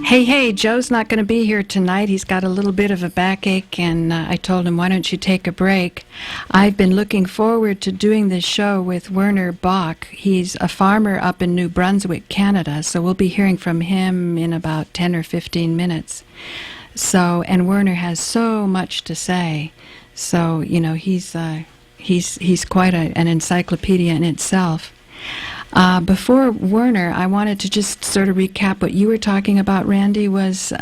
Hey, Joe's not going to be here tonight. He's got a little bit of a backache, and I told him, why don't you take a break? I've been looking forward to doing this show with Werner Bock. He's a farmer up in New Brunswick, Canada, so we'll be hearing from him in about 10 or 15 minutes. So, and Werner has so much to say. So, you know, he's quite an encyclopedia in itself. Before Werner, I wanted to just sort of recap what you were talking about, Randy, was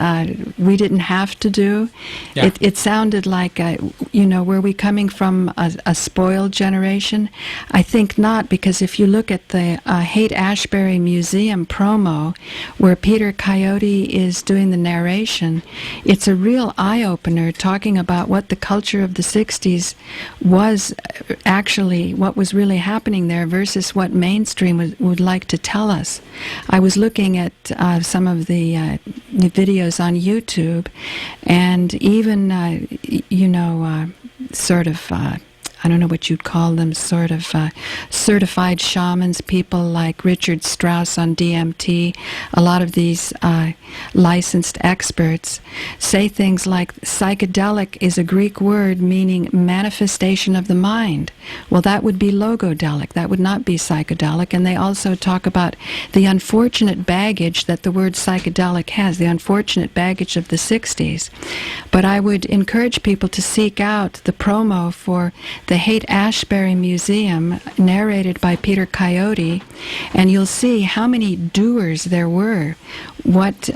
we didn't have to do. Yeah. It sounded like, were we coming from a spoiled generation? I think not, because if you look at the Haight-Ashbury Museum promo, where Peter Coyote is doing the narration, it's a real eye-opener talking about what the culture of the 60s was actually, what was really happening there versus what mainstream would like to tell us. I was looking at some of the videos on YouTube, and even, I don't know what you'd call them, sort of certified shamans, people like Richard Strauss on DMT, a lot of these licensed experts say things like psychedelic is a Greek word meaning manifestation of the mind. Well, that would be logodelic. That would not be psychedelic. And they also talk about the unfortunate baggage that the word psychedelic has, the unfortunate baggage of the 60s. But I would encourage people to seek out the promo for the Haight-Ashbury Museum, narrated by Peter Coyote, and you'll see how many doers there were, what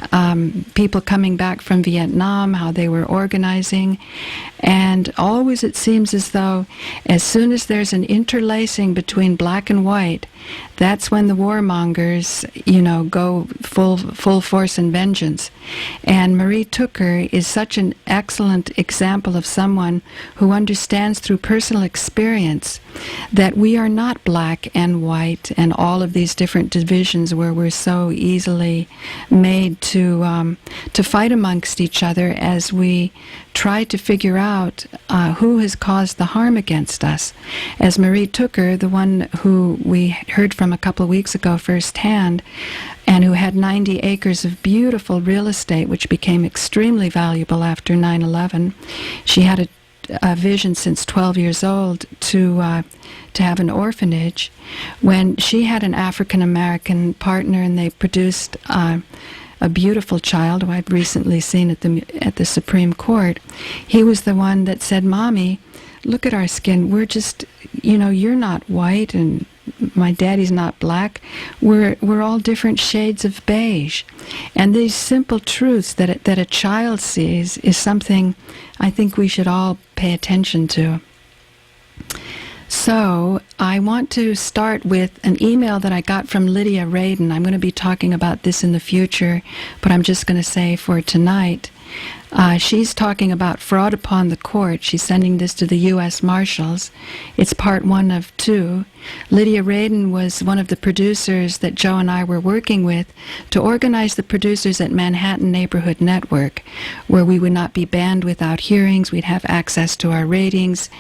people coming back from Vietnam, how they were organizing, and always it seems as though as soon as there's an interlacing between black and white, that's when the warmongers, go full force and vengeance. And Marie Tucker is such an excellent example of someone who understands through personal experience that we are not black and white and all of these different divisions where we're so easily made to fight amongst each other as we try to figure out who has caused the harm against us. As Marie Tucker, the one who we heard from a couple of weeks ago firsthand, and who had 90 acres of beautiful real estate, which became extremely valuable after 9/11. She had a vision since 12 years old to have an orphanage. When she had an African-American partner and they produced a beautiful child who I've recently seen at the Supreme Court, he was the one that said, "Mommy, look at our skin. We're just, you're not white and my daddy's not black. We're all different shades of beige." And these simple truths that a child sees is something I think we should all pay attention to. So I want to start with an email that I got from Lydia Radin. I'm going to be talking about this in the future, but I'm just going to say for tonight, she's talking about fraud upon the court. She's sending this to the U.S. Marshals. It's part 1 of 2. Lydia Radin was one of the producers that Joe and I were working with to organize the producers at Manhattan Neighborhood Network, where we would not be banned without hearings. We'd have access to our ratings,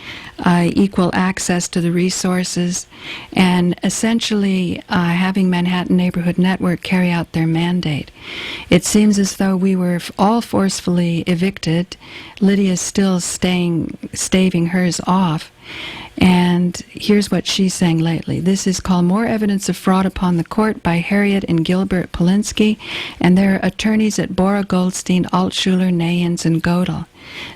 equal access to the resources, and essentially having Manhattan Neighborhood Network carry out their mandate. It seems as though we were all forcefully evicted. Lydia's still staving hers off. And here's what she's saying lately. This is called More Evidence of Fraud Upon the Court by Harriet and Gilbert Polinsky and their attorneys at Bora Goldstein, Altshuler, Nayens, and Godel.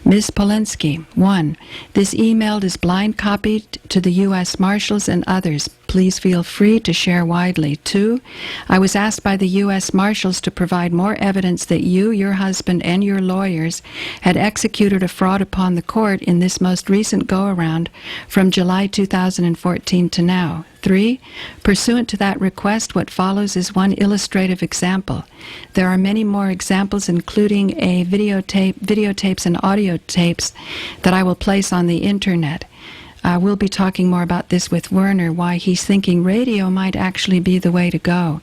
Ms. Polinsky, 1. This email is blind copied to the U.S. Marshals and others. Please feel free to share widely. 2. I was asked by the U.S. Marshals to provide more evidence that you, your husband, and your lawyers had executed a fraud upon the court in this most recent go-around from July 2014 to now. 3. Pursuant to that request, what follows is one illustrative example. There are many more examples, including a videotapes and audio tapes that I will place on the internet. We'll be talking more about this with Werner, why he's thinking radio might actually be the way to go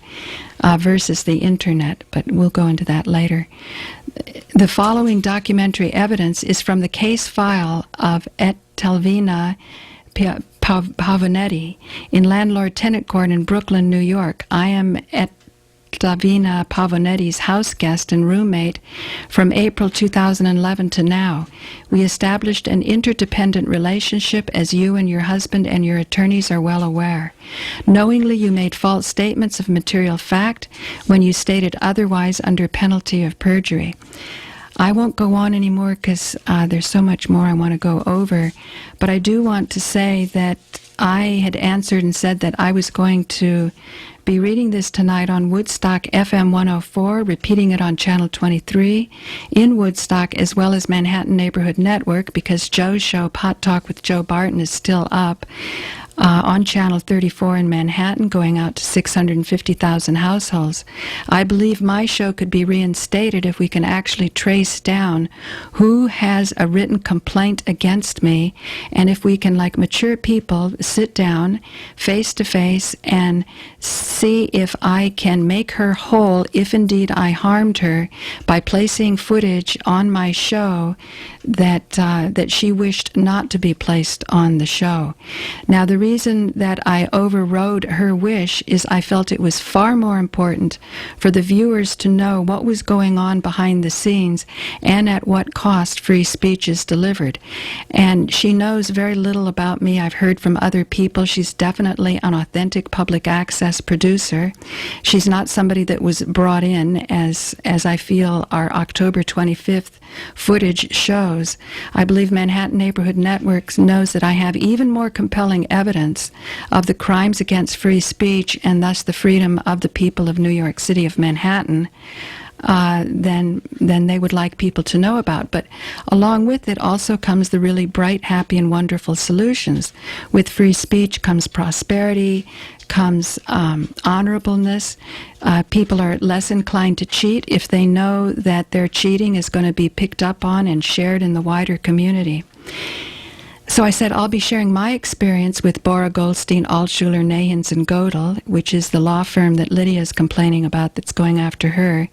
versus the internet, but we'll go into that later. The following documentary evidence is from the case file of Et Telvina Pavonetti in Landlord-Tenant Court in Brooklyn, New York. I am Et Davina Pavonetti's house guest and roommate from April 2011 to now. We established an interdependent relationship, as you and your husband and your attorneys are well aware. Knowingly, you made false statements of material fact when you stated otherwise under penalty of perjury. I won't go on anymore because there's so much more I want to go over, but I do want to say that I had answered and said that I was going to be reading this tonight on Woodstock FM 104, repeating it on Channel 23 in Woodstock, as well as Manhattan Neighborhood Network, because Joe's show, Pot Talk with Joe Barton, is still up on Channel 34 in Manhattan, going out to 650,000 households. I believe my show could be reinstated if we can actually trace down who has a written complaint against me, and if we can, like mature people, sit down face to face and see if I can make her whole, if indeed I harmed her, by placing footage on my show that she wished not to be placed on the show. Now, the reason that I overrode her wish is I felt it was far more important for the viewers to know what was going on behind the scenes and at what cost free speech is delivered. And she knows very little about me. I've heard from other people. She's definitely an authentic public access producer. She's not somebody that was brought in, as I feel our October 25th footage shows. I believe Manhattan Neighborhood Networks knows that I have even more compelling evidence of the crimes against free speech and thus the freedom of the people of New York City, of Manhattan, than they would like people to know about. But along with it also comes the really bright, happy, and wonderful solutions. With free speech comes prosperity, comes honorableness. People are less inclined to cheat if they know that their cheating is going to be picked up on and shared in the wider community. So I said I'll be sharing my experience with Bora Goldstein, Altshuler, Nahans, and Godel, which is the law firm that Lydia is complaining about that's going after her,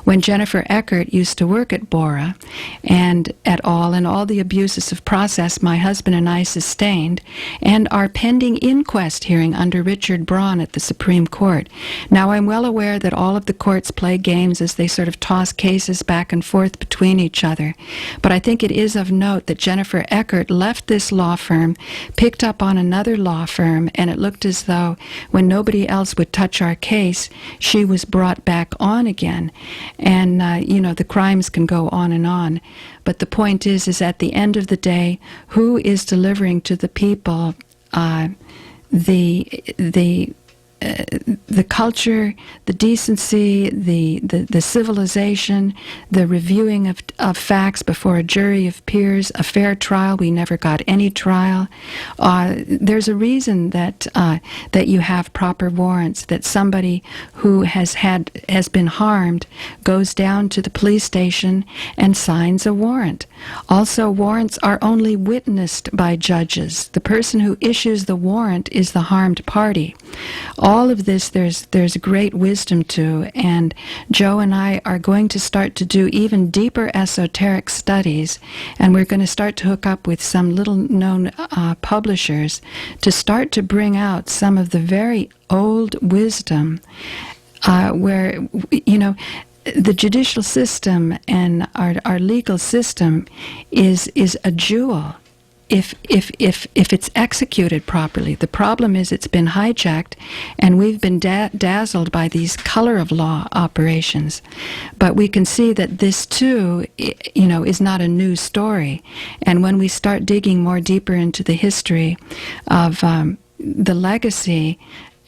when Jennifer Eckert used to work at Bora, and all the abuses of process my husband and I sustained, and our pending inquest hearing under Richard Braun at the Supreme Court. Now, I'm well aware that all of the courts play games as they sort of toss cases back and forth between each other, but I think it is of note that Jennifer Eckert left this law firm, picked up on another law firm, and it looked as though when nobody else would touch our case, she was brought back on again. And, the crimes can go on and on. But the point is at the end of the day, who is delivering to the people the culture, the decency, the civilization, the reviewing of facts before a jury of peers, a fair trial? We never got any trial. There's a reason that you have proper warrants, that somebody who has been harmed goes down to the police station and signs a warrant. Also, warrants are only witnessed by judges. The person who issues the warrant is the harmed party. All of this there's great wisdom to, and Joe and I are going to start to do even deeper esoteric studies, and we're going to start to hook up with some little-known publishers to start to bring out some of the very old wisdom where, the judicial system and our legal system is a jewel if it's executed properly. The problem is it's been hijacked, and we've been dazzled by these color of law operations. But we can see that this too, is not a new story. And when we start digging more deeper into the history of the legacy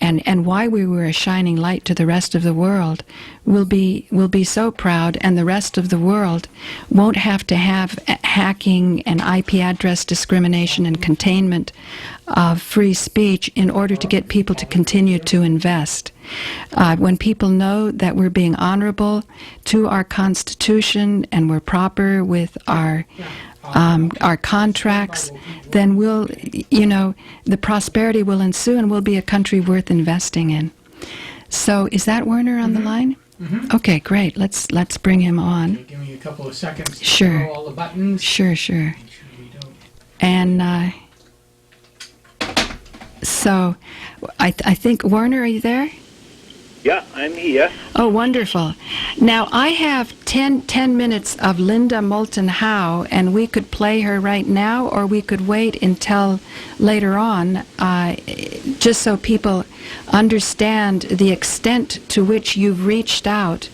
and why we were a shining light to the rest of the world, we'll be so proud, and the rest of the world won't have to have hacking and IP address discrimination and containment of free speech in order to get people to continue to invest. When people know that we're being honorable to our Constitution and we're proper with our contracts, then the prosperity will ensue, and we'll be a country worth investing in. So, is that Werner on the line? Mm-hmm. Okay, great. Let's bring him on. Okay, give me a couple of seconds to Sure. throw all the buttons. Sure. Make sure we don't. And so, I think, Werner, are you there? Yeah, I'm here. Oh, wonderful. Now, I have 10 minutes of Linda Moulton Howe, and we could play her right now, or we could wait until later on, just so people understand the extent to which you've reached out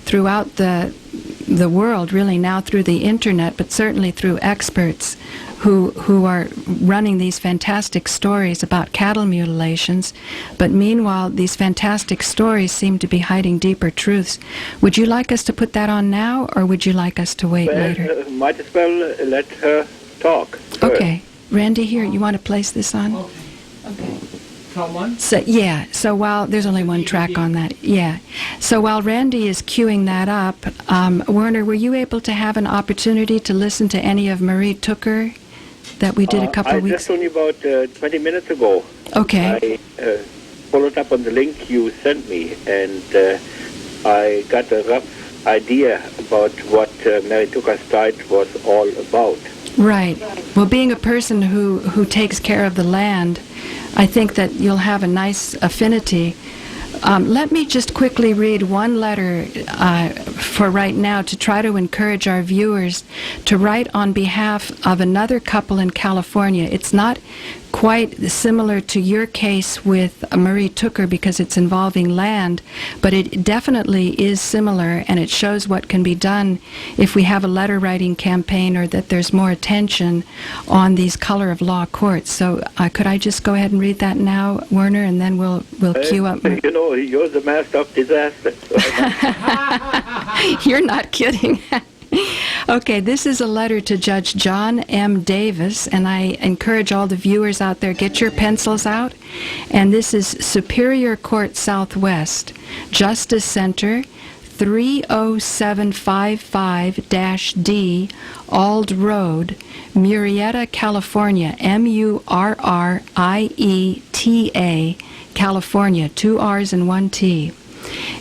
throughout the world, really now through the internet, but certainly through experts who are running these fantastic stories about cattle mutilations. But meanwhile, these fantastic stories seem to be hiding deeper truths. Would you like us to put that on now, or would you like us to wait later? Might as well let her talk. Okay. Randy, here, you want to place this on? Okay. Call one? So while there's only one track on that, so while Randy is queuing that up, Werner, were you able to have an opportunity to listen to any of Marie Tucker that we did a couple of weeks? Just only about 20 minutes ago. Okay. I followed up on the link you sent me, and I got a rough idea about what Mary Tucker's site was all about. Right. Well, being a person who takes care of the land, I think that you'll have a nice affinity. Let me just quickly read one letter for right now to try to encourage our viewers to write on behalf of another couple in California. It's not quite similar to your case with Marie Tucker because it's involving land, but it definitely is similar, and it shows what can be done if we have a letter writing campaign, or that there's more attention on these color of law courts. So could I just go ahead and read that now, Werner, and then we'll queue up. You know, you're the master of disaster. You're not kidding. Okay, this is a letter to Judge John M. Davis, and I encourage all the viewers out there, get your pencils out. And this is Superior Court Southwest, Justice Center, 30755-D, Ald Road, Murrieta, California, Murrieta, California, 2 R's and 1 T.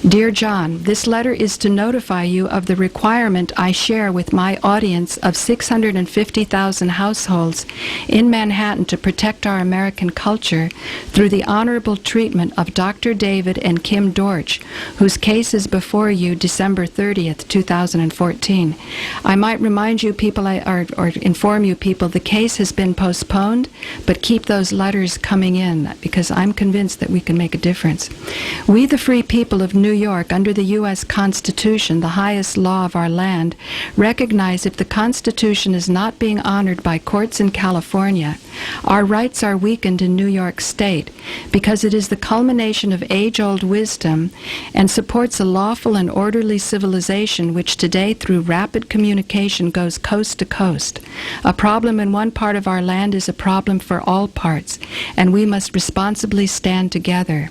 Dear John, this letter is to notify you of the requirement I share with my audience of 650,000 households in Manhattan to protect our American culture through the honorable treatment of Dr. David and Kim Dortch, whose case is before you December 30th, 2014. I might remind you people, or inform you people, the case has been postponed, but keep those letters coming in, because I'm convinced that we can make a difference. We, the free people of New York, under the U.S. Constitution, the highest law of our land, recognize if the Constitution is not being honored by courts in California, our rights are weakened in New York State, because it is the culmination of age-old wisdom and supports a lawful and orderly civilization which today, through rapid communication, goes coast to coast. A problem in one part of our land is a problem for all parts, and we must responsibly stand together.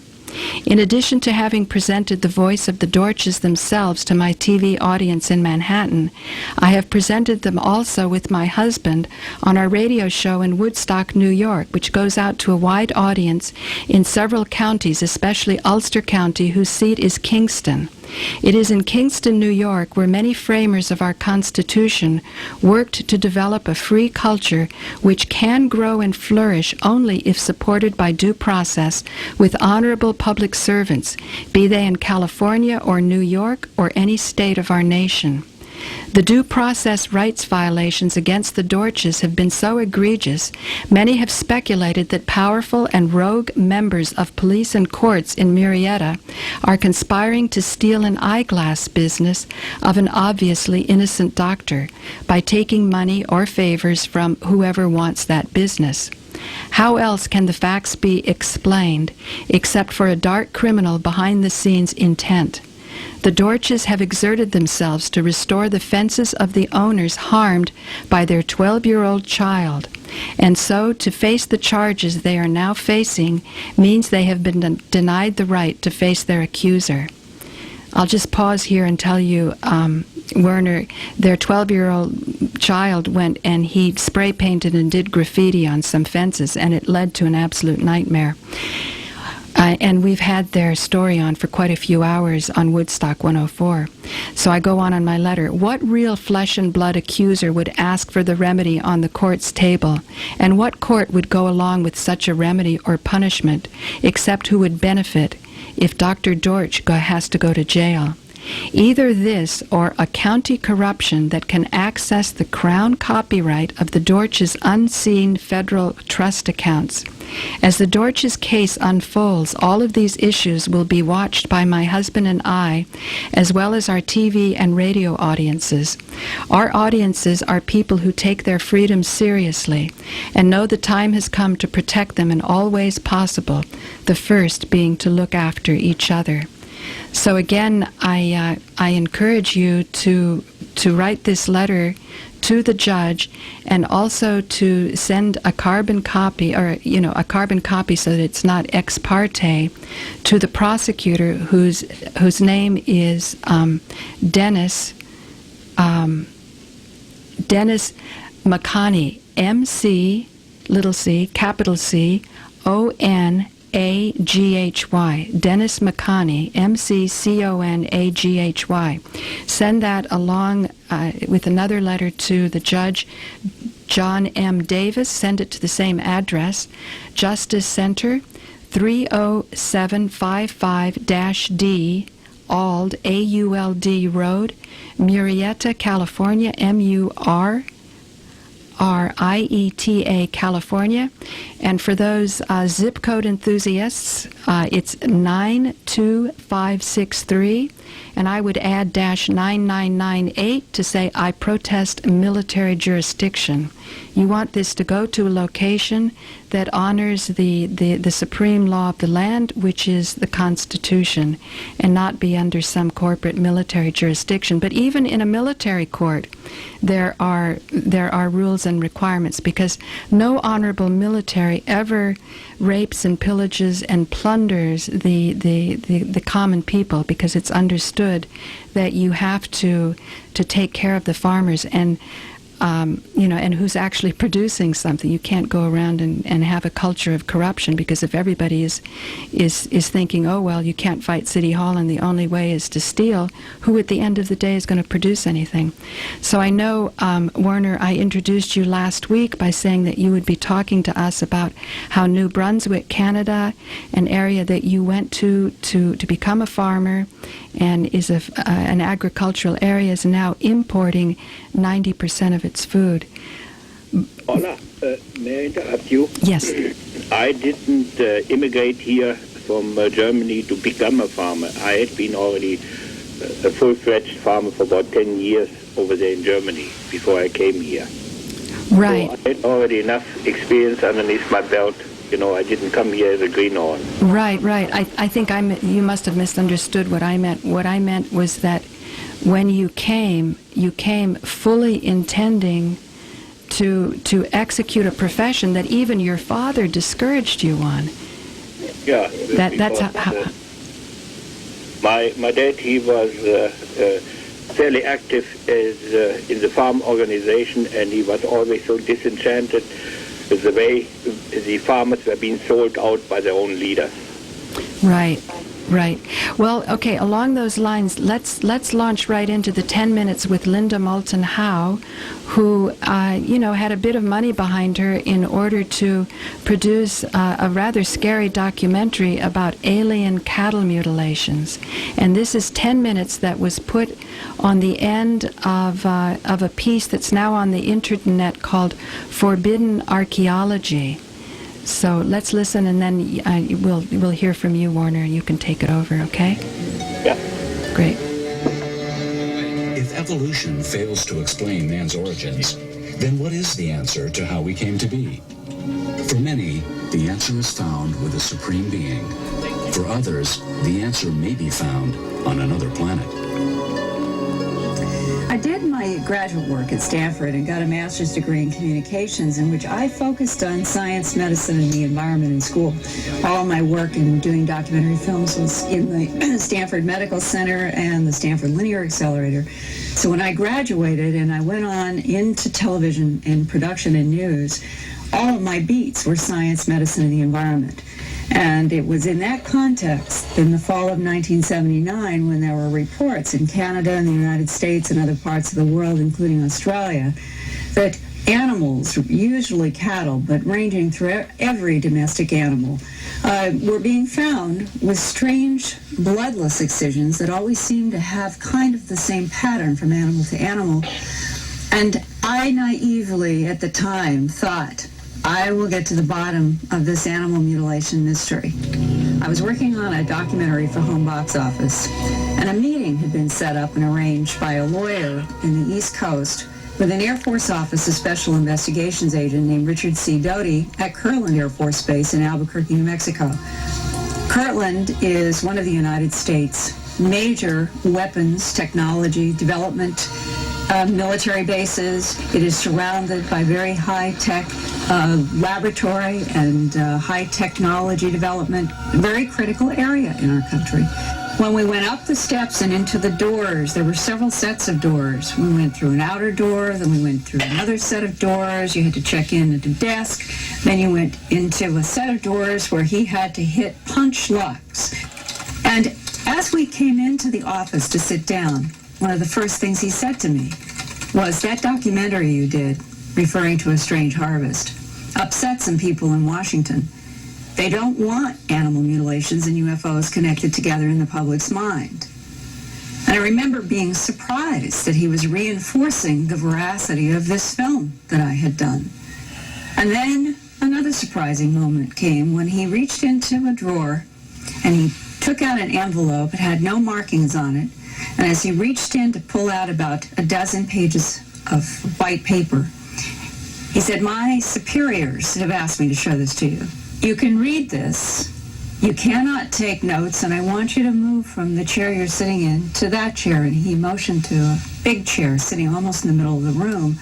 In addition to having presented the voice of the Dortches themselves to my TV audience in Manhattan, I have presented them also with my husband on our radio show in Woodstock, New York, which goes out to a wide audience in several counties, especially Ulster County, whose seat is Kingston. It is in Kingston, New York, where many framers of our Constitution worked to develop a free culture which can grow and flourish only if supported by due process with honorable public servants, be they in California or New York or any state of our nation. The due process rights violations against the Dortches have been so egregious, many have speculated that powerful and rogue members of police and courts in Murrieta are conspiring to steal an eyeglass business of an obviously innocent doctor by taking money or favors from whoever wants that business. How else can the facts be explained except for a dark criminal behind-the-scenes intent? The Dortches have exerted themselves to restore the fences of the owners harmed by their 12-year-old child, and so to face the charges they are now facing means they have been denied the right to face their accuser. I'll just pause here and tell you, Werner, their 12-year-old child went and he spray painted and did graffiti on some fences, and it led to an absolute nightmare. And we've had their story on for quite a few hours on Woodstock 104. So I go on my letter. What real flesh and blood accuser would ask for the remedy on the court's table? And what court would go along with such a remedy or punishment, except who would benefit? if Dr. Dortch has to go to jail. Either this or a county corruption that can access the Crown copyright of the Dortch's unseen federal trust accounts. As the Dortch's case unfolds, all of these issues will be watched by my husband and I, as well as our TV and radio audiences. Our audiences are people who take their freedoms seriously and know the time has come to protect them in all ways possible, the first being to look after each other. So again, I encourage you to write this letter to the judge, and also to send a carbon copy, or a carbon copy so that it's not ex parte, to the prosecutor whose name is Dennis McConney, M-C, little c, capital C, O-N-A-G-H-Y, Dennis McConney, M-C-C-O-N-A-G-H-Y. Send that along with another letter to the judge, John M. Davis. Send it to the same address, Justice Center, 30755-D, Auld, A-U-L-D Road, Murrieta, California, M-U-R-R-I-E-T-A, California. And for those zip code enthusiasts, it's 92563, and I would add -9998 to say, I protest military jurisdiction. You want this to go to a location that honors the supreme law of the land, which is the Constitution, and not be under some corporate military jurisdiction. But even in a military court, there are rules and requirements, because no honorable military ever rapes and pillages and plunders the common people, because it's understood that you have to take care of the farmers and and who's actually producing something. You can't go around and have a culture of corruption, because if everybody is thinking, oh, well, you can't fight City Hall and the only way is to steal, who at the end of the day is going to produce anything? So I know, Werner, I introduced you last week by saying that you would be talking to us about how New Brunswick, Canada, an area that you went to become a farmer and is an agricultural area, is now importing 90% of its food. Paula, may I interrupt you? Yes. I didn't immigrate here from Germany to become a farmer. I had been already a full-fledged farmer for about 10 years over there in Germany before I came here. Right. So I had already enough experience underneath my belt. I didn't come here as a greenhorn. Right. I think you must have misunderstood what I meant. What I meant was that when you came fully intending to execute a profession that even your father discouraged you on. Yeah. That's how my dad, he was fairly active in the farm organization, and he was always so disenchanted with the way the farmers were being sold out by their own leaders. Right. Well, okay, along those lines, let's launch right into the 10 minutes with Linda Moulton Howe, who, had a bit of money behind her in order to produce a rather scary documentary about alien cattle mutilations. And this is 10 minutes that was put on the end of a piece that's now on the internet called Forbidden Archaeology. So let's listen, and then we'll hear from you, Werner. You can take it over, okay? Yeah. Great. If evolution fails to explain man's origins, then what is the answer to how we came to be? For many, the answer is found with a supreme being. For others, the answer may be found on another planet. I did my graduate work at Stanford and got a master's degree in communications, in which I focused on science, medicine, and the environment in school. All my work in doing documentary films was in the Stanford Medical Center and the Stanford Linear Accelerator. So when I graduated and I went on into television and production and news, all of my beats were science, medicine, and the environment. And it was in that context, in the fall of 1979, when there were reports in Canada and the United States and other parts of the world, including Australia, that animals, usually cattle, but ranging through every domestic animal, were being found with strange bloodless excisions that always seemed to have kind of the same pattern from animal to animal. And I naively at the time thought, I will get to the bottom of this animal mutilation mystery. I was working on a documentary for Home Box Office, and a meeting had been set up and arranged by a lawyer in the East Coast with an Air Force Office, a special investigations agent named Richard C. Doty at Kirtland Air Force Base in Albuquerque, New Mexico. Kirtland is one of the United States' major weapons technology development military bases. It is surrounded by very high-tech laboratory and high technology development, a very critical area in our country. When we went up the steps and into the doors, there were several sets of doors. We went through an outer door, then we went through another set of doors. You had to check in at a desk. Then you went into a set of doors where he had to hit punch locks. And as we came into the office to sit down, one of the first things he said to me was, that documentary you did, referring to A Strange Harvest, upset some people in Washington. They don't want animal mutilations and UFOs connected together in the public's mind. And I remember being surprised that he was reinforcing the veracity of this film that I had done. And then another surprising moment came when he reached into a drawer and he took out an envelope. It had no markings on it. And as he reached in to pull out about a dozen pages of white paper, he said, my superiors have asked me to show this to you. You can read this. You cannot take notes, and I want you to move from the chair you're sitting in to that chair. And he motioned to a big chair sitting almost in the middle of the room.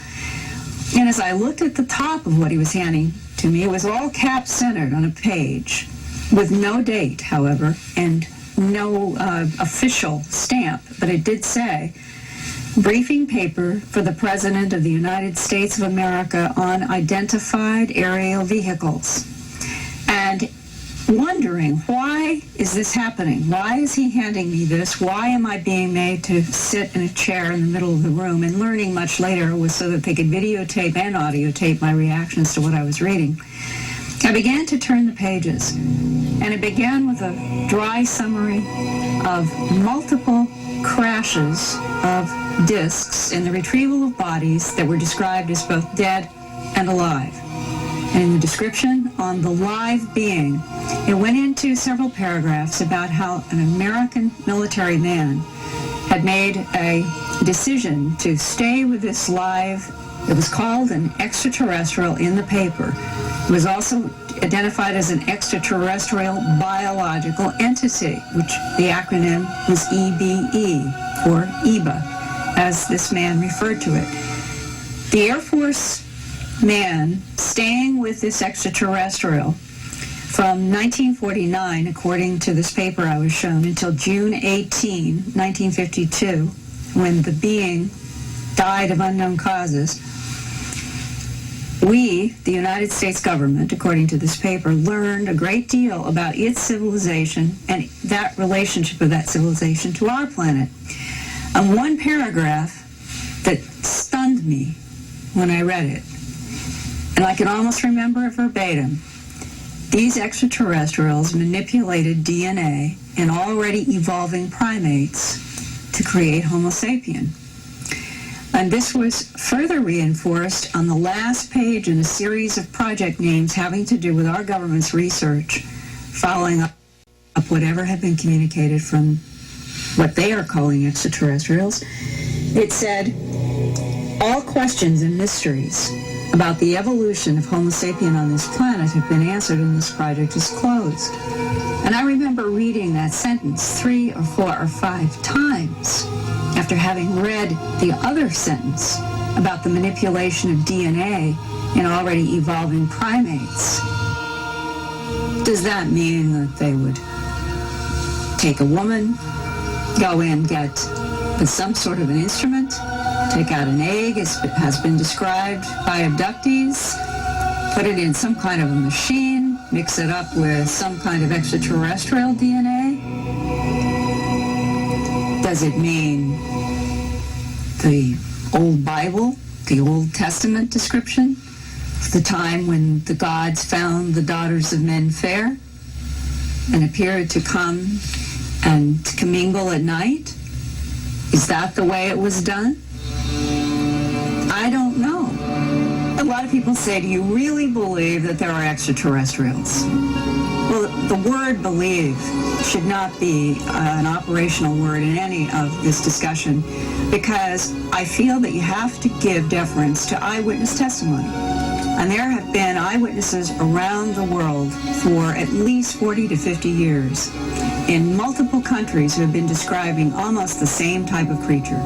And as I looked at the top of what he was handing to me, it was all cap-centered on a page with no date, however, and no official stamp. But it did say, briefing paper for the President of the United States of America on identified aerial vehicles. And wondering, why is this happening? Why is he handing me this? Why am I being made to sit in a chair in the middle of the room? And learning much later was so that they could videotape and audio tape my reactions to what I was reading. I began to turn the pages, and it began with a dry summary of multiple crashes of discs in the retrieval of bodies that were described as both dead and alive. And in the description on the live being, it went into several paragraphs about how an American military man had made a decision to stay with this live. It was called an extraterrestrial in the paper. It was also identified as an extraterrestrial biological entity, which the acronym was EBE, or EBA, as this man referred to it. The Air Force man staying with this extraterrestrial from 1949, according to this paper I was shown, until June 18, 1952, when the being died of unknown causes. We, the United States government, according to this paper, learned a great deal about its civilization and that relationship of that civilization to our planet. And one paragraph that stunned me when I read it, and I can almost remember it verbatim. These extraterrestrials manipulated DNA in already evolving primates to create Homo sapien. And this was further reinforced on the last page in a series of project names having to do with our government's research, following up whatever had been communicated from what they are calling extraterrestrials. It said, all questions and mysteries about the evolution of Homo sapien on this planet have been answered and this project is closed. And I remember reading that sentence 3 or 4 or 5 times after having read the other sentence about the manipulation of DNA in already evolving primates. Does that mean that they would take a woman, go in, get with some sort of an instrument, take out an egg, as has been described by abductees, put it in some kind of a machine, mix it up with some kind of extraterrestrial DNA? Does it mean the old Bible the Old Testament description, the time when the gods found the daughters of men fair and appeared to come and to commingle at night? Is that the way it was done? I don't know. A lot of people say, do you really believe that there are extraterrestrials? Well, the word believe should not be an operational word in any of this discussion, because I feel that you have to give deference to eyewitness testimony. And there have been eyewitnesses around the world for at least 40 to 50 years in multiple countries who have been describing almost the same type of creature.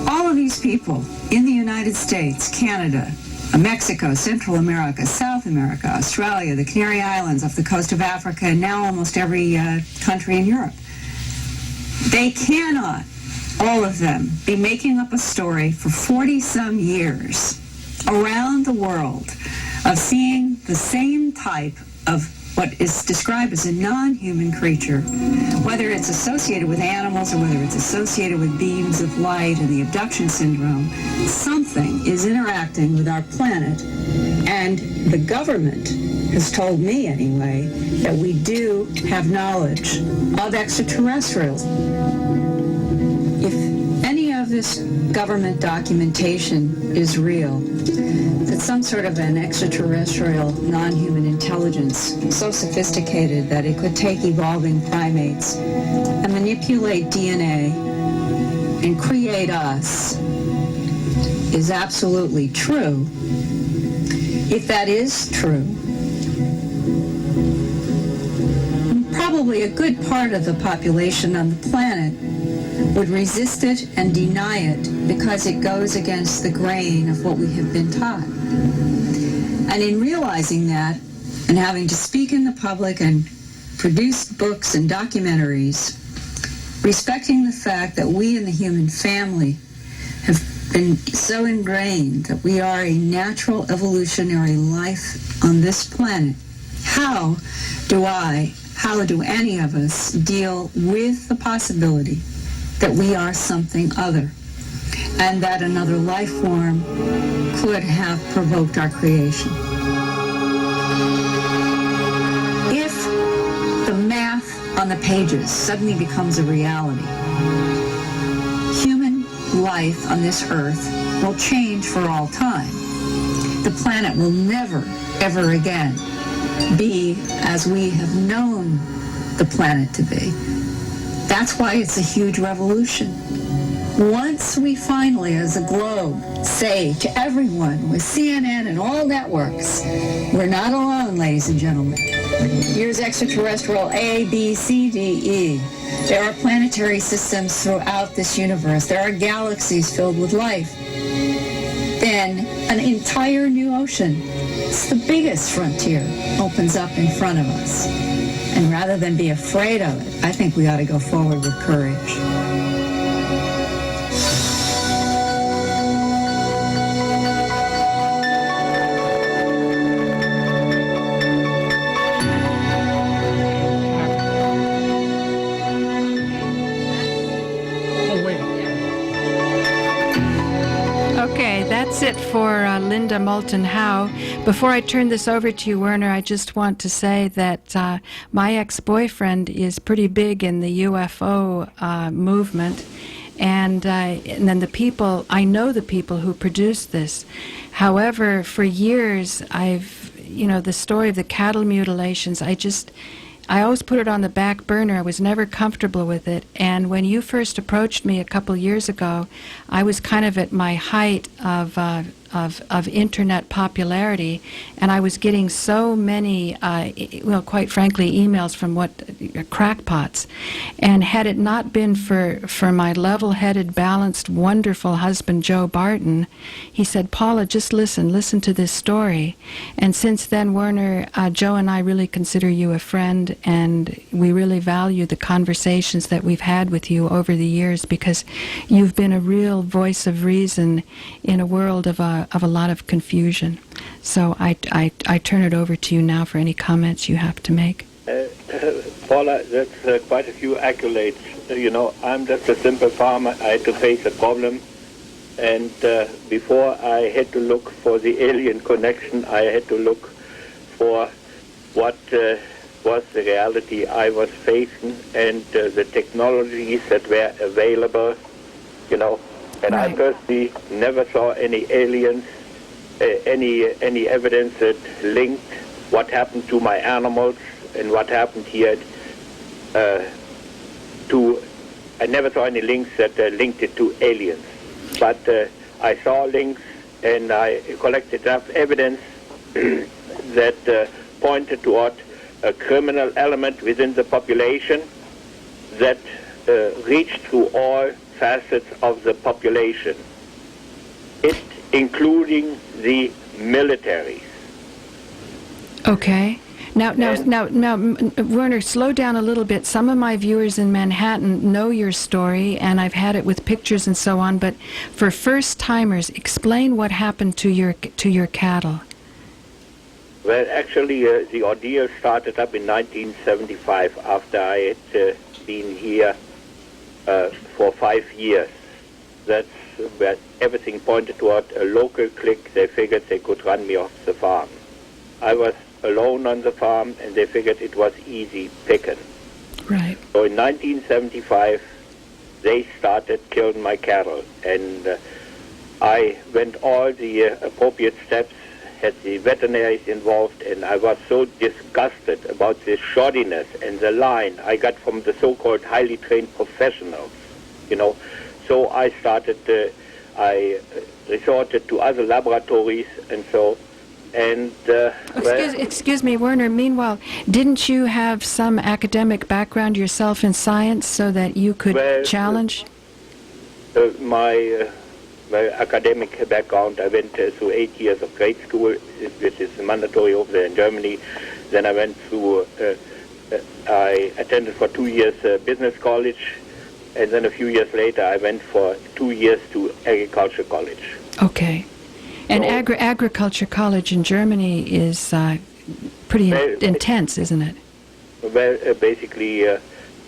All of these people in the United States, Canada, Mexico, Central America, South America, Australia, the Canary Islands, off the coast of Africa, and now almost every country in Europe. They cannot, all of them, be making up a story for 40-some years around the world of seeing the same type of what is described as a non-human creature, whether it's associated with animals or whether it's associated with beams of light and the abduction syndrome. Something is interacting with our planet, and the government has told me anyway that we do have knowledge of extraterrestrials. If any of this government documentation is real, that some sort of an extraterrestrial non-human intelligence so sophisticated that it could take evolving primates and manipulate DNA and create us is absolutely true. If that is true, probably a good part of the population on the planet would resist it and deny it because it goes against the grain of what we have been taught. And in realizing that, and having to speak in the public and produce books and documentaries, respecting the fact that we in the human family have been so ingrained that we are a natural evolutionary life on this planet, how do any of us deal with the possibility that we are something other, and that another life form could have provoked our creation? If the math on the pages suddenly becomes a reality, human life on this earth will change for all time. The planet will never, ever again be as we have known the planet to be. That's why it's a huge revolution. Once we finally, as a globe, say to everyone with CNN and all networks, we're not alone, ladies and gentlemen. Here's extraterrestrial A, B, C, D, E. There are planetary systems throughout this universe. There are galaxies filled with life. Then an entire new ocean, it's the biggest frontier, opens up in front of us. And rather than be afraid of it, I think we ought to go forward with courage. Oh, wait. Okay, that's it for Linda Moulton Howe. Before I turn this over to you, Werner, I just want to say that my ex-boyfriend is pretty big in the UFO movement, and then I know the people who produced this. However, for years, the story of the cattle mutilations, I always put it on the back burner. I was never comfortable with it. And when you first approached me a couple years ago, I was kind of at my height of internet popularity, and I was getting so many, quite frankly, emails from crackpots. And had it not been for my level-headed, balanced, wonderful husband, Joe Barton, he said, Paula, just listen to this story. And since then, Werner, Joe and I really consider you a friend, and we really value the conversations that we've had with you over the years, because you've been a real voice of reason in a world of a lot of confusion. So I turn it over to you now for any comments you have to make. Paula, that's quite a few accolades. I'm just a simple farmer. I had to face a problem And before I had to look for the alien connection, I had to look for what was the reality I was facing and the technologies that were available, you know. And I Right. personally never saw any aliens, any evidence that linked what happened to my animals and what happened here I never saw any links that linked it to aliens. But I saw links and I collected enough evidence that pointed toward a criminal element within the population that reached through all facets of the population, including the military. Okay. Now, Werner, slow down a little bit. Some of my viewers in Manhattan know your story, and I've had it with pictures and so on. But for first-timers, explain what happened to your cattle. Well, actually, the ordeal started up in 1975 after I had been here for 5 years. That's where everything pointed toward a local clique. They figured they could run me off the farm. I was alone on the farm, and they figured it was easy picking. Right. So in 1975, they started killing my cattle, and I went all the appropriate steps, had the veterinaries involved, and I was so disgusted about the shoddiness and the line I got from the so-called highly trained professionals, you know. So I I resorted to other laboratories and so. And Excuse me, Werner. Meanwhile, didn't you have some academic background yourself in science so that you could challenge? My academic background, I went through 8 years of grade school, which is mandatory over there in Germany. Then I went through, I attended for 2 years business college, and then a few years later I went for 2 years to agriculture college. Okay. And agriculture college in Germany is pretty intense, isn't it? Well, basically,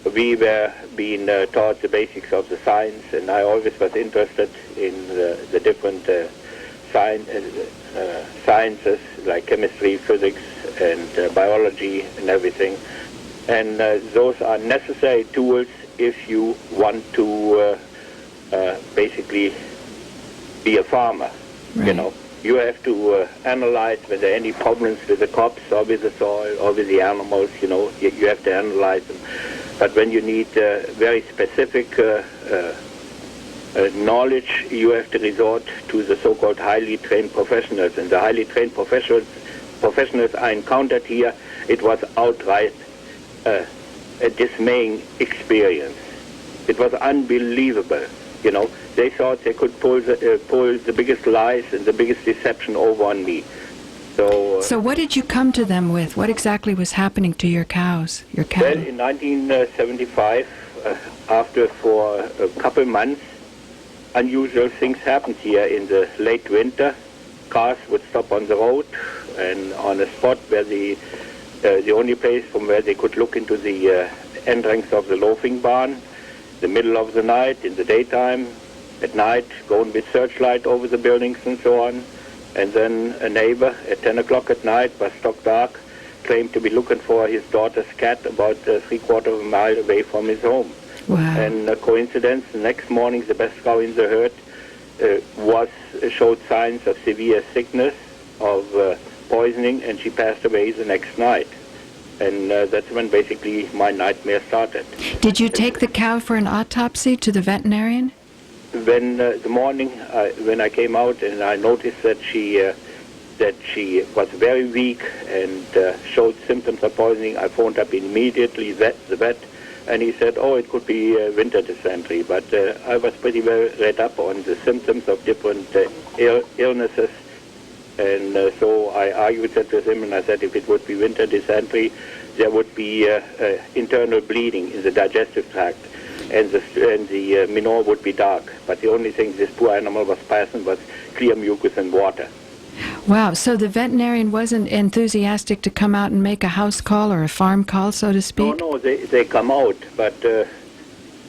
we were being taught the basics of the science, and I always was interested in the different sciences like chemistry, physics, and biology, and everything. And those are necessary tools if you want to basically be a farmer. Right. You know, you have to analyze whether there are any problems with the crops or with the soil or with the animals. You know, you have to analyze them. But when you need very specific knowledge, you have to resort to the so-called highly trained professionals. And the highly trained professionals I encountered here, it was outright a dismaying experience. It was unbelievable. You know, they thought they could pull the biggest lies and the biggest deception over on me. So what did you come to them with? What exactly was happening to your cows, your cattle? Well, in 1975, for a couple months, unusual things happened here in the late winter. Cars would stop on the road, and on a spot where the only place from where they could look into the entrance of the loafing barn, the middle of the night, in the daytime, at night, going with searchlight over the buildings and so on. And then a neighbor at 10 o'clock at night, by stock dark, claimed to be looking for his daughter's cat about 3/4 of a mile away from his home. Wow. And a coincidence, the next morning the best cow in the herd showed signs of severe sickness, of poisoning, and she passed away the next night. And that's when basically my nightmare started. Did you take the cow for an autopsy to the veterinarian? When the morning when I came out and I noticed that she was very weak and showed symptoms of poisoning, I phoned up immediately the vet, and he said, "Oh, it could be winter dysentery." But I was pretty well read up on the symptoms of different illnesses. And so I argued that with him, and I said if it would be winter dysentery, there would be internal bleeding in the digestive tract, and the manure would be dark. But the only thing this poor animal was passing was clear mucus and water. Wow, so the veterinarian wasn't enthusiastic to come out and make a house call or a farm call, so to speak? No, they come out. But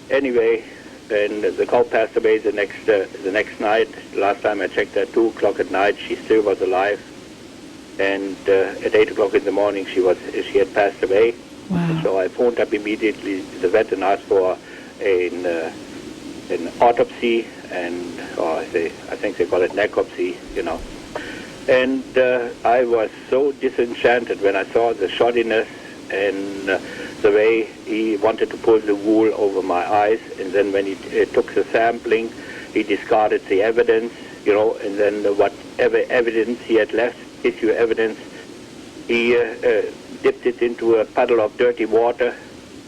anyway, and the cow passed away the next night. Last time I checked at 2 o'clock at night, she still was alive, and at 8 o'clock in the morning she had passed away. Wow. So I phoned up immediately the vet and asked for an autopsy, and I think they call it necropsy, And I was so disenchanted when I saw the shoddiness and the way he wanted to pull the wool over my eyes, and then when he took the sampling, he discarded the evidence, and then whatever evidence he had left, tissue evidence, he dipped it into a puddle of dirty water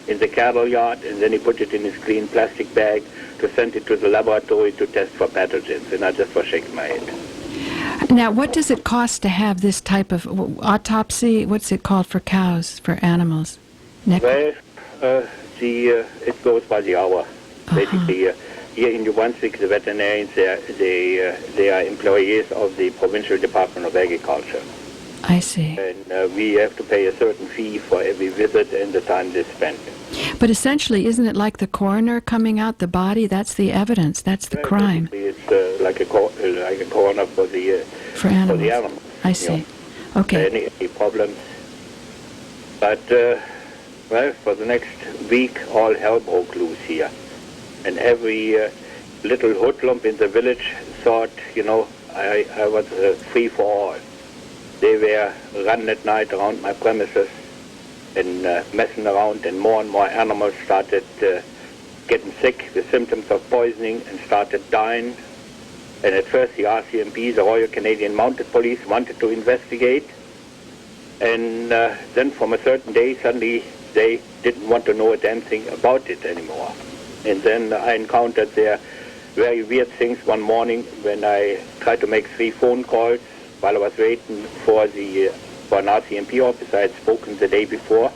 in the cattle yard, and then he put it in his clean plastic bag to send it to the laboratory to test for pathogens, and I just was shaking my head. Now, what does it cost to have this type of autopsy? What's it called for cows, for animals? Well, it goes by the hour. Basically, here in New Brunswick, the veterinarians, they are employees of the Provincial Department of Agriculture. I see. And we have to pay a certain fee for every visit and the time they spend. But essentially, isn't it like the coroner coming out the body? That's the evidence. That's the crime. It's like a coroner for the animals. I see. Okay. Any problems? But for the next week, all hell broke loose here, and every little hoodlum in the village thought, I was free for all. They were running at night around my premises and messing around, and more animals started getting sick with symptoms of poisoning and started dying. And at first the RCMP, the Royal Canadian Mounted Police, wanted to investigate. And then from a certain day, suddenly they didn't want to know a damn thing about it anymore. And then I encountered their very weird things one morning when I tried to make 3 phone calls while I was waiting for an RCMP officer. I had spoken the day before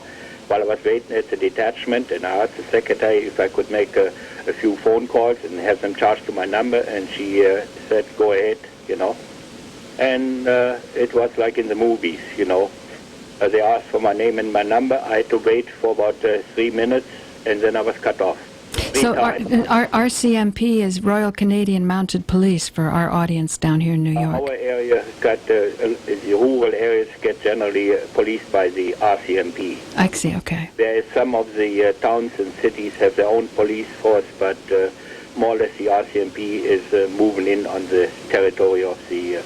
while I was waiting at the detachment, and I asked the secretary if I could make a few phone calls and have them charged to my number, and she said, go ahead, And it was like in the movies, They asked for my name and my number. I had to wait for about 3 minutes, and then I was cut off. So our RCMP is Royal Canadian Mounted Police for our audience down here in New York. Our area got, the rural areas get generally policed by the RCMP. I see, okay. There is some of the towns and cities have their own police force, but more or less the RCMP is moving in on the territory of the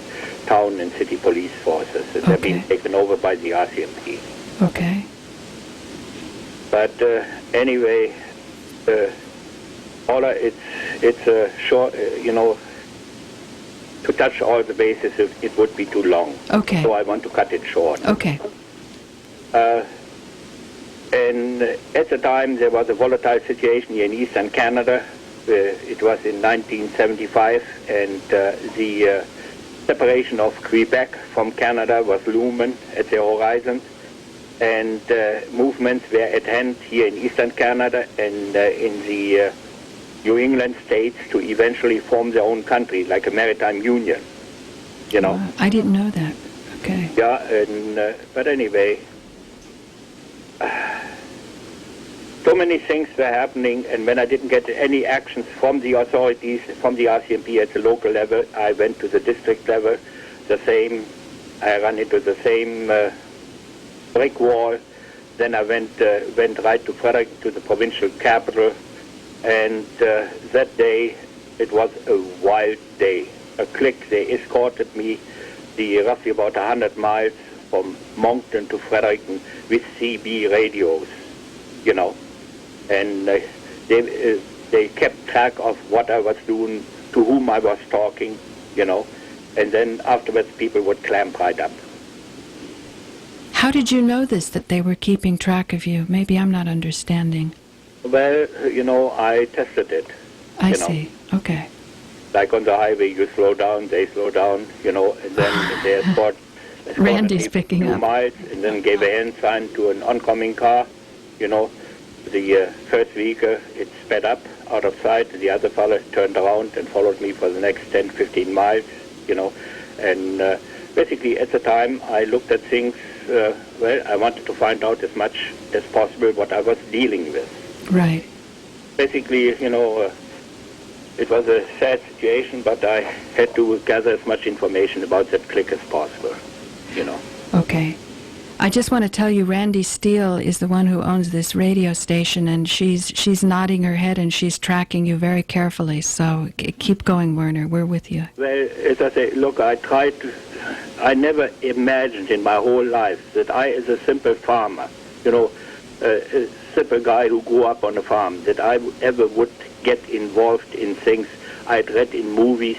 town and city police forces. And they're being taken over by the RCMP. Okay. But anyway, Paula, it's a short, to touch all the bases, it would be too long. Okay. So I want to cut it short. Okay. And at the time, there was a volatile situation here in eastern Canada. It was in 1975, and the separation of Quebec from Canada was looming at the horizon. And movements were at hand here in eastern Canada and in the New England states to eventually form their own country, like a maritime union, I didn't know that. Okay. Yeah, and but anyway, so many things were happening, and when I didn't get any actions from the authorities, from the RCMP at the local level, I went to the district level, I ran into the same brick wall. Then I went right to Frederick, to the provincial capital, and that day it was a wild day. A clique, they escorted me roughly about 100 miles from Moncton to Fredericton with CB radios, and they kept track of what I was doing, to whom I was talking, and then afterwards people would clamp right up. How did you know that they were keeping track of you? Maybe I'm not understanding. Well, I tested it. I see. Okay. Like on the highway, you slow down, they slow down, and then they escorted Randy's picking 2 up. miles, and then gave a hand sign to an oncoming car. The first vehicle, it sped up out of sight. The other fellow turned around and followed me for the next 10, 15 miles, And basically, at the time, I looked at things, I wanted to find out as much as possible what I was dealing with. Right. Basically, it was a sad situation, but I had to gather as much information about that clique as possible, you know. Okay. I just want to tell you, Randy Steele is the one who owns this radio station, and she's nodding her head and she's tracking you very carefully. So keep going, Werner. We're with you. Well, as I say, look, I never imagined in my whole life that I, as a simple farmer, you know, a simple guy who grew up on a farm, that I ever would get involved in things I'd read in movies,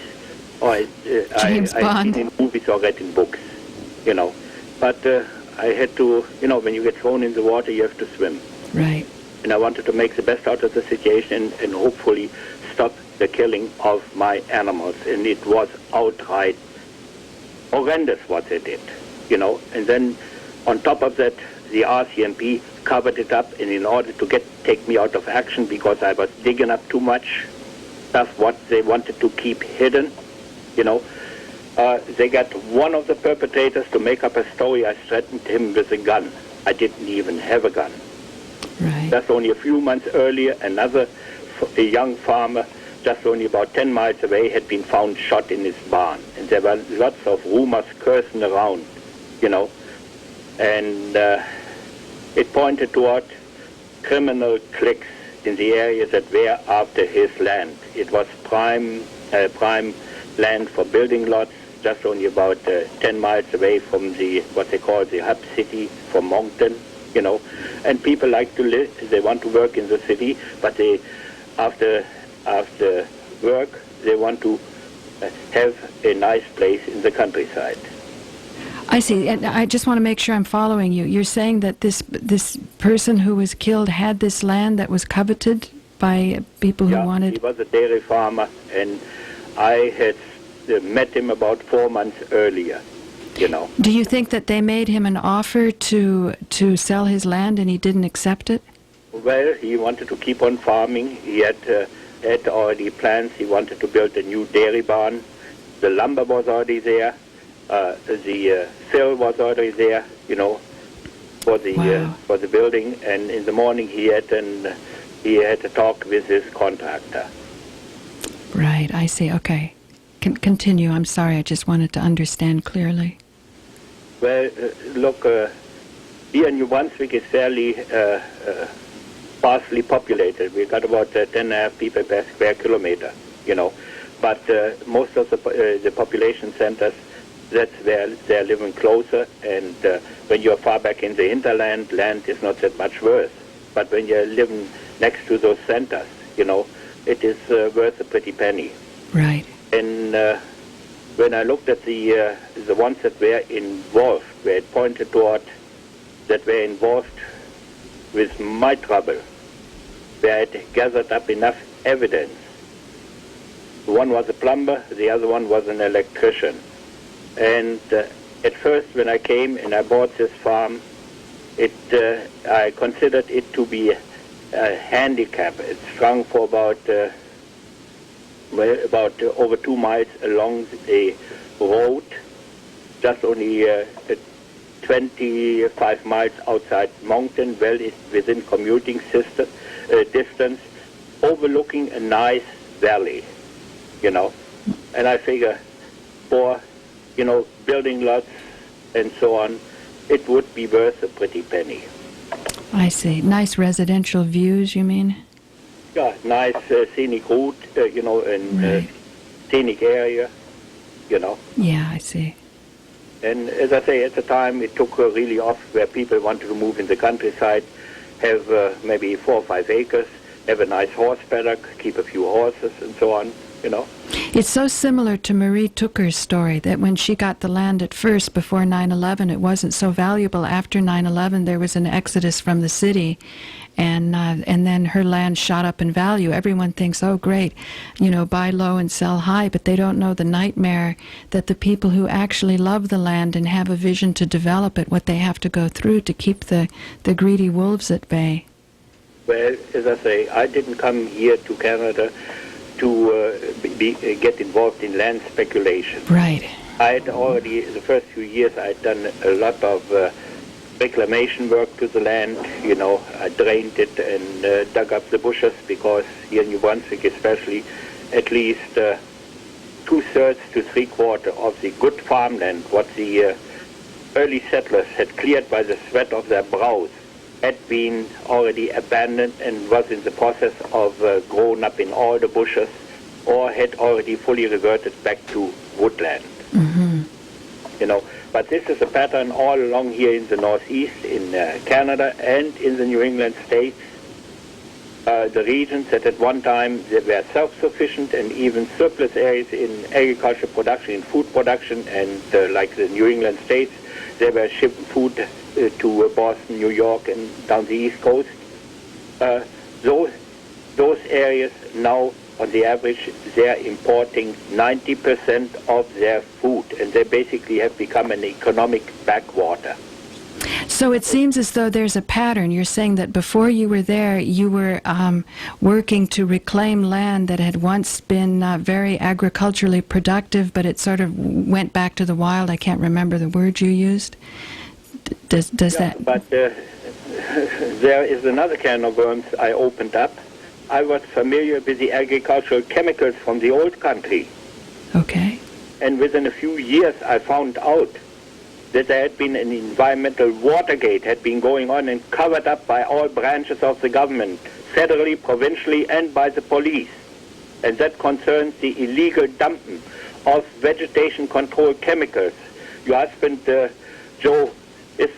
or I'd seen in movies or read in books, you know. But I had to, you know, when you get thrown in the water, you have to swim. Right. And I wanted to make the best out of the situation and hopefully stop the killing of my animals. And it was outright horrendous what they did, you know. And then on top of that, the RCMP covered it up, and in order to take me out of action because I was digging up too much stuff what they wanted to keep hidden, you know, they got one of the perpetrators to make up a story. I threatened him with a gun. I didn't even have a gun. Right. Just only a few months earlier, a young farmer just only about 10 miles away had been found shot in his barn. And there were lots of rumors cursing around, you know. And it pointed toward criminal cliques in the area that were after his land. It was prime land for building lots, just only about 10 miles away from what they call the hub city from Moncton, you know. And people like to live, they want to work in the city, but they, after work, they want to have a nice place in the countryside. I see. And I just want to make sure I'm following you. You're saying that this person who was killed had this land that was coveted by people who wanted... he was a dairy farmer, and I had met him about 4 months earlier, you know. Do you think that they made him an offer to sell his land and he didn't accept it? Well, he wanted to keep on farming. He had already plans. He wanted to build a new dairy barn. The lumber was already there. The fill was already there, you know, for the building. And in the morning he had a talk with his contractor. Right, I see. Okay. Continue. I'm sorry. I just wanted to understand clearly. Well, look, here in New Brunswick is fairly sparsely populated. We've got about 10.5 people per square kilometer, you know. But most of the population centers, that's where they're living closer. And when you're far back in the hinterland, land is not that much worth. But when you're living next to those centers, you know, it is worth a pretty penny. Right. And when I looked at the ones that were involved, where it pointed toward that were involved with my trouble, where I had gathered up enough evidence. One was a plumber, the other one was an electrician. And at first, when I came and I bought this farm, I considered it to be a handicap. It's strung for about over 2 miles along a road, just only 25 miles outside Moncton, well within commuting distance, overlooking a nice valley, you know. And I figure for, you know, building lots and so on, it would be worth a pretty penny. I see. Nice residential views, you mean? Yeah, nice scenic route, you know, and scenic area, you know. Yeah, I see. And as I say, at the time, it took really off where people wanted to move in the countryside, have maybe 4 or 5 acres, have a nice horse paddock, keep a few horses and so on, you know. It's so similar to Marie Tucker's story that when she got the land at first before 9/11, it wasn't so valuable. After 9/11, there was an exodus from the city, and then her land shot up in value. Everyone thinks, oh, great, you know, buy low and sell high, but they don't know the nightmare that the people who actually love the land and have a vision to develop it, what they have to go through to keep the greedy wolves at bay. Well, as I say, I didn't come here to Canada to get involved in land speculation. Right. I had already, the first few years, I had done a lot of reclamation work to the land. You know, I drained it and dug up the bushes, because here in New Brunswick especially, at least 2/3 to 3/4 of the good farmland, what the early settlers had cleared by the sweat of their brows, had been already abandoned and was in the process of grown up in all the bushes, or had already fully reverted back to woodland. You know, but this is a pattern all along here in the Northeast, in Canada, and in the New England states. The regions that at one time they were self-sufficient and even surplus areas in agriculture production, in food production, and like the New England states, they were shipping food to Boston, New York, and down the East Coast. Those areas now, on the average, they're importing 90% of their food, and they basically have become an economic backwater. So it seems as though there's a pattern. You're saying that before you were there, you were working to reclaim land that had once been very agriculturally productive, but it sort of went back to the wild. I can't remember the word you used. Does that... But there is another can of worms I opened up. I was familiar with the agricultural chemicals from the old country. Okay. And within a few years, I found out that there had been an environmental Watergate had been going on and covered up by all branches of the government, federally, provincially, and by the police. And that concerns the illegal dumping of vegetation control chemicals. Your husband, Joe, is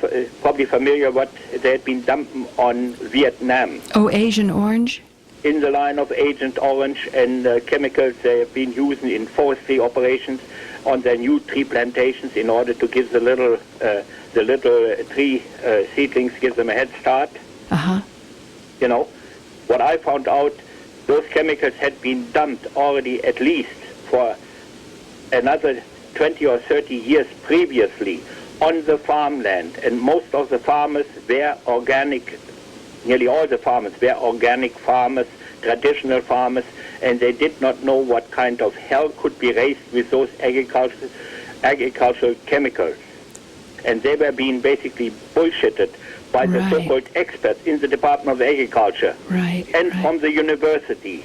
probably familiar what they had been dumping on Vietnam. Oh, Agent Orange? In the line of Agent Orange and chemicals they have been using in forestry operations on their new tree plantations in order to give the little tree seedlings, give them a head start. You know, what I found out, those chemicals had been dumped already at least for another 20 or 30 years previously on the farmland, and most of the farmers were organic. Nearly all the farmers were organic farmers, traditional farmers, and they did not know what kind of hell could be raised with those agricultural chemicals. And they were being basically bullshitted by the so-called experts in the Department of Agriculture and from the university.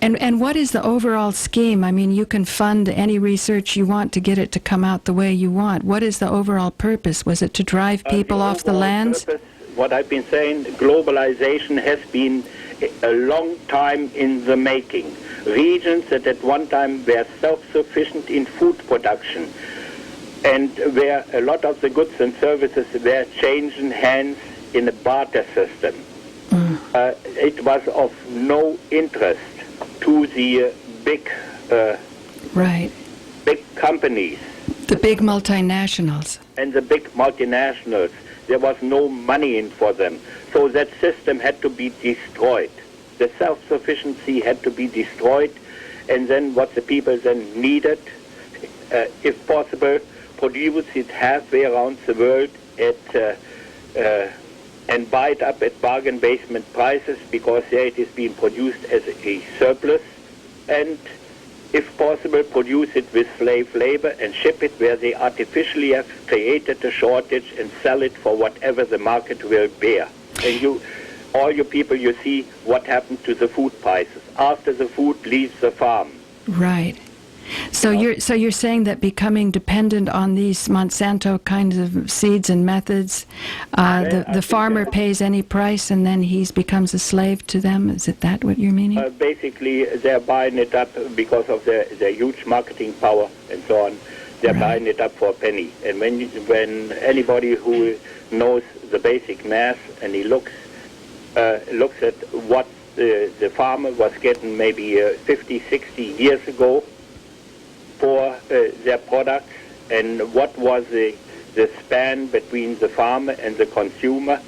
And what is the overall scheme? I mean, you can fund any research you want to get it to come out the way you want. What is the overall purpose? Was it to drive people off the lands? What I've been saying, globalization has been a long time in the making. Regions that at one time were self-sufficient in food production and where a lot of the goods and services were changing hands in a barter system. It was of no interest to the big companies. The big multinationals. And the big multinationals. There was no money in for them. So that system had to be destroyed. The self-sufficiency had to be destroyed. And then what the people then needed, if possible, produce it halfway around the world and buy it up at bargain basement prices, because there it is being produced as a surplus. And if possible, produce it with slave labor and ship it where they artificially have created a shortage and sell it for whatever the market will bear. And all you people, you see what happened to the food prices after the food leaves the farm. Right. So you're saying that becoming dependent on these Monsanto kinds of seeds and methods, the farmer pays any price and then he becomes a slave to them? Is it that what you're meaning? Basically, they're buying it up because of their huge marketing power and so on. They're buying it up for a penny. And when anybody who knows the basic math and he looks at what the farmer was getting maybe 50, 60 years ago for their products, and what was the span between the farmer and the consumer,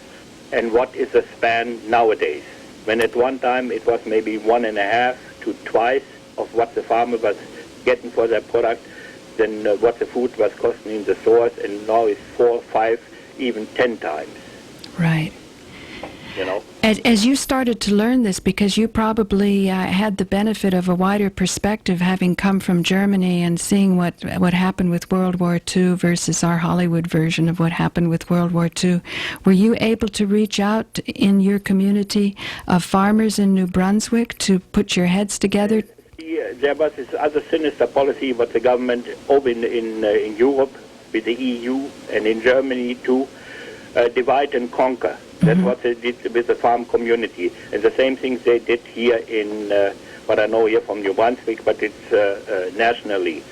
and what is the span nowadays. When at one time it was maybe 1.5 to twice of what the farmer was getting for their product than what the food was costing in the stores, and now it's 4, 5, even 10 times. Right. You know. As you started to learn this, because you probably had the benefit of a wider perspective, having come from Germany and seeing what happened with World War II versus our Hollywood version of what happened with World War II, were you able to reach out in your community of farmers in New Brunswick to put your heads together? Yeah, there was this other sinister policy what the government over in Europe with the EU and in Germany too, divide and conquer. That's what they did with the farm community. And the same things they did here in, what I know here from New Brunswick, but it's nationally.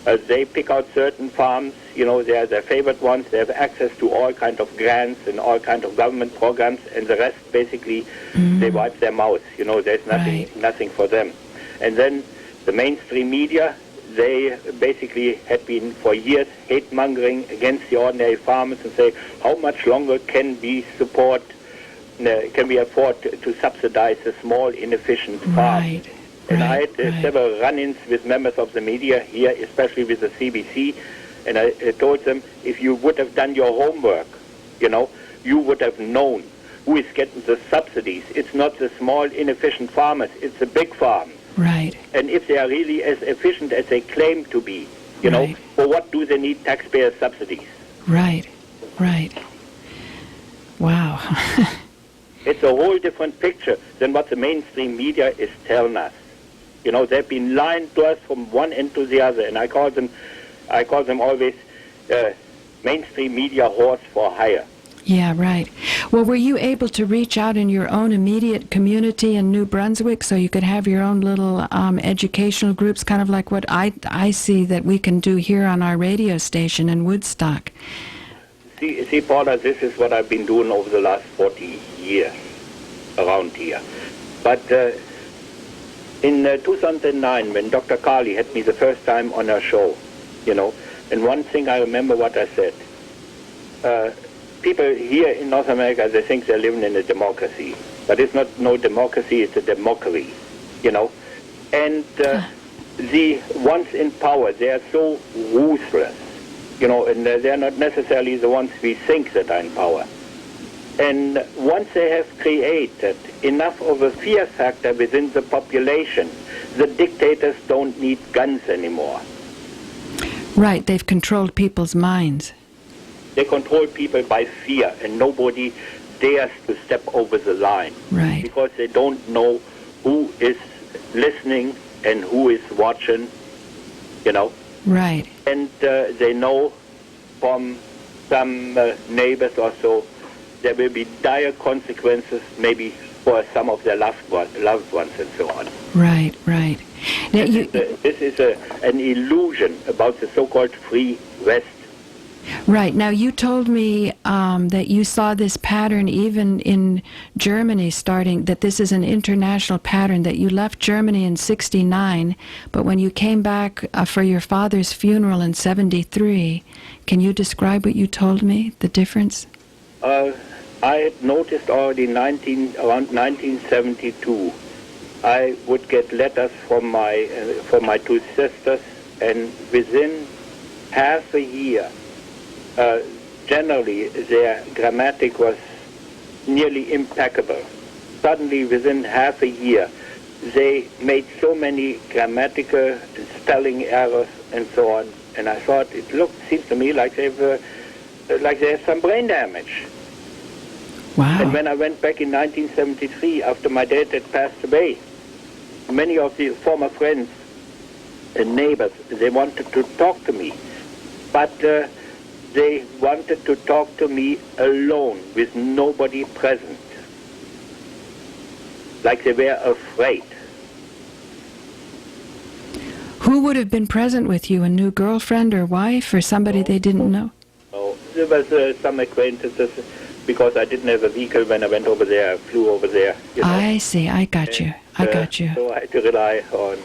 They pick out certain farms, they are their favorite ones. They have access to all kinds of grants and all kinds of government programs, and the rest basically they wipe their mouths. There's nothing for them. And then the mainstream media, they basically had been for years hate-mongering against the ordinary farmers and say, how much longer can we afford to subsidize the small, inefficient farm? And I had several run-ins with members of the media here, especially with the CBC, and I told them, if you would have done your homework, you would have known who is getting the subsidies. It's not the small, inefficient farmers, it's the big farms. Right. And if they are really as efficient as they claim to be, for what do they need taxpayer subsidies? Right. Wow. It's a whole different picture than what the mainstream media is telling us. They've been lying to us from one end to the other, and I call them always mainstream media horse for hire. Yeah, right. Well, were you able to reach out in your own immediate community in New Brunswick so you could have your own little educational groups, kind of like what I see that we can do here on our radio station in Woodstock? See, Paula, this is what I've been doing over the last 40 years around here. But in 2009, when Dr. Carly had me the first time on her show, and one thing I remember what I said, people here in North America, they think they're living in a democracy. But it's not no democracy, it's a democracy, And the ones in power, they are so ruthless, and they're not necessarily the ones we think that are in power. And once they have created enough of a fear factor within the population, the dictators don't need guns anymore. Right, they've controlled people's minds. They control people by fear, and nobody dares to step over the line. Right. Because they don't know who is listening and who is watching, Right. And they know from some neighbors or so there will be dire consequences maybe for some of their loved ones and so on. Right. Now, this is an illusion about the so-called free West. Right. Now, you told me that you saw this pattern even in Germany starting, that this is an international pattern, that you left Germany in 1969, but when you came back for your father's funeral in 1973, can you describe what you told me, the difference? I had noticed already around 1972, I would get letters from my two sisters, and within half a year, generally their grammatic was nearly impeccable. Suddenly, within half a year, they made so many grammatical and spelling errors and so on, and I thought seems to me like they have some brain damage. Wow. And when I went back in 1973, after my dad had passed away, many of the former friends and neighbors, they wanted to talk to me, but they wanted to talk to me alone, with nobody present, like they were afraid. Who would have been present with you, a new girlfriend or wife or somebody they didn't know? Oh, there was some acquaintances, because I didn't have a vehicle when I went over there. I flew over there. I see. I got you. So I had to rely on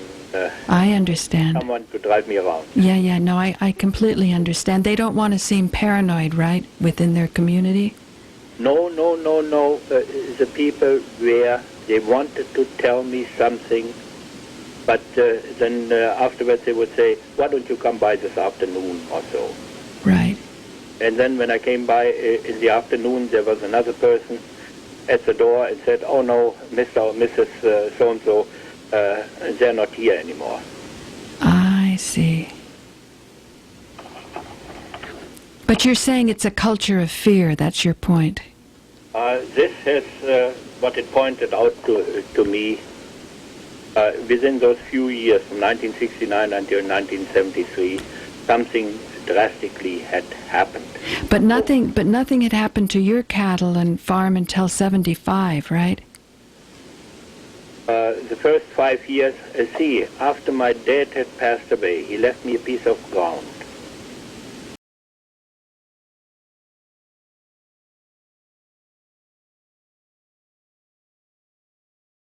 I understand. someone to drive me around. Yeah. No, I completely understand. They don't want to seem paranoid, right, within their community? No. The people where they wanted to tell me something, but then afterwards they would say, why don't you come by this afternoon or so? Right. And then when I came by in the afternoon, there was another person at the door and said, "Oh no, Mr. or Mrs. So-and-so, they're not here anymore." I see. But you're saying it's a culture of fear, that's your point. This is what it pointed out to me within those few years, from 1969 until 1973, something drastically had happened. But nothing had happened to your cattle and farm until 75, right? The first 5 years, after my dad had passed away, he left me a piece of ground.